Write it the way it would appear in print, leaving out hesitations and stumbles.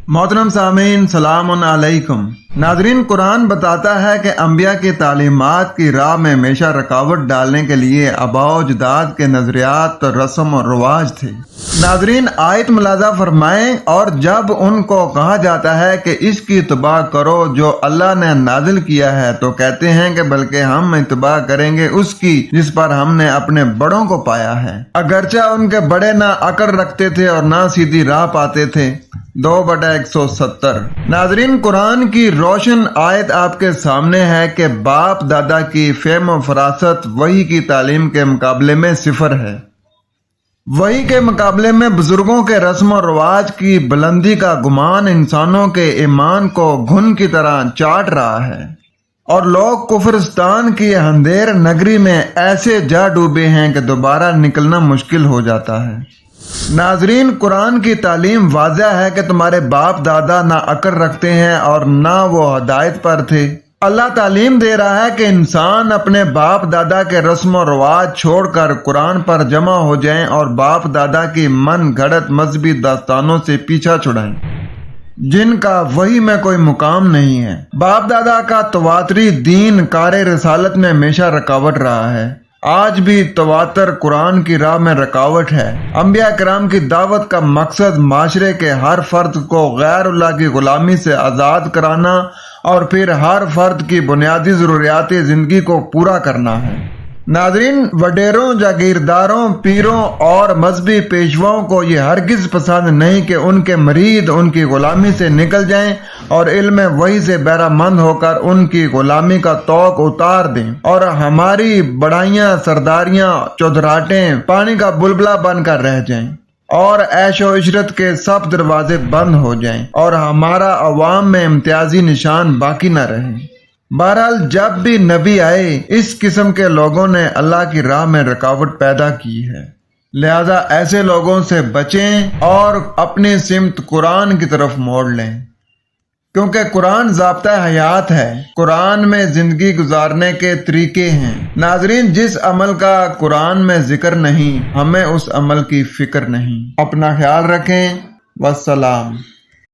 मोहतरम सामीन, सलाम अलैकुम। नाजरीन, कुरान बताता है कि अंबिया की तालीमात की राह में हमेशा रुकावट डालने के लिए आबाओ अजदाद के नजरियात, रस्म और रवाज थे। नाजरीन, आयत मुलाजा फरमाएं, और जब उनको कहा जाता है कि इसकी इत्तबा करो जो अल्लाह ने नाजिल किया है, तो कहते हैं कि बल्कि हम इत्तबा करेंगे उसकी जिस पर हमने अपने बड़ों को पाया है, अगरचे उनके बड़े ना अकड़ रखते थे और ना सीधी राह पाते थे। 2/170। नाजरीन, कुरान की रोशन आयत आपके सामने है कि बाप दादा की फेम और फरासत वही की तालीम के मुकाबले में सिफर है। वही के मुकाबले में बुजुर्गों के रस्म और रवाज की बुलंदी का गुमान इंसानों के ईमान को घुन की तरह चाट रहा है, और लोग कुफरिस्तान की अंधेर नगरी में ऐसे जा डूबे हैं कि दोबारा निकलना मुश्किल हो जाता है। नाजरीन, कुरान की तालीम वाज़ह है कि तुम्हारे बाप दादा ना अकड़ रखते हैं और ना वो हिदायत पर थे। अल्लाह तालीम दे रहा है कि इंसान अपने बाप दादा के रस्म और रवाज छोड़कर कुरान पर जमा हो जाएं और बाप दादा की मन घड़त मजहबी दास्तानों से पीछा छुड़ाएं जिनका वही में कोई मुकाम नहीं है। बाप दादा का तवातरी दीन कार रिसालत में हमेशा रुकावट रहा है। आज भी तवातर कुरान की राह में रुकावट है। अंबिया किराम की दावत का मकसद माशरे के हर फर्द को गैरुल्लाह की गुलामी से आज़ाद कराना और फिर हर फर्द की बुनियादी ज़रूरियात ज़िंदगी को पूरा करना है। नाजरीन, वडेरों, जागीरदारों, पीरों और मजहबी पेशवाओं को ये हरगिज पसंद नहीं कि उनके मरीद उनकी गुलामी से निकल जाएं और इल्म वही से बहरामंद होकर उनकी गुलामी का तौक उतार दें, और हमारी बड़ाइयां, सरदारियां, चौधराटें पानी का बुलबुला बनकर रह जाएं और ऐशो इशरत के सब दरवाजे बंद हो जाएं और हमारा अवाम में इम्तियाजी निशान बाकी न रहे। बहरहाल, जब भी नबी आए, इस किस्म के लोगों ने अल्लाह की राह में रुकावट पैदा की है। लिहाजा ऐसे लोगों से बचें और अपनी सिमत कुरान की तरफ मोड़ लें, क्योंकि कुरान ज़ाब्ता हयात है। कुरान में जिंदगी गुजारने के तरीके हैं। नाजरीन, जिस अमल का कुरान में जिक्र नहीं, हमें उस अमल की फिक्र नहीं। अपना ख्याल रखें। वस्सलाम।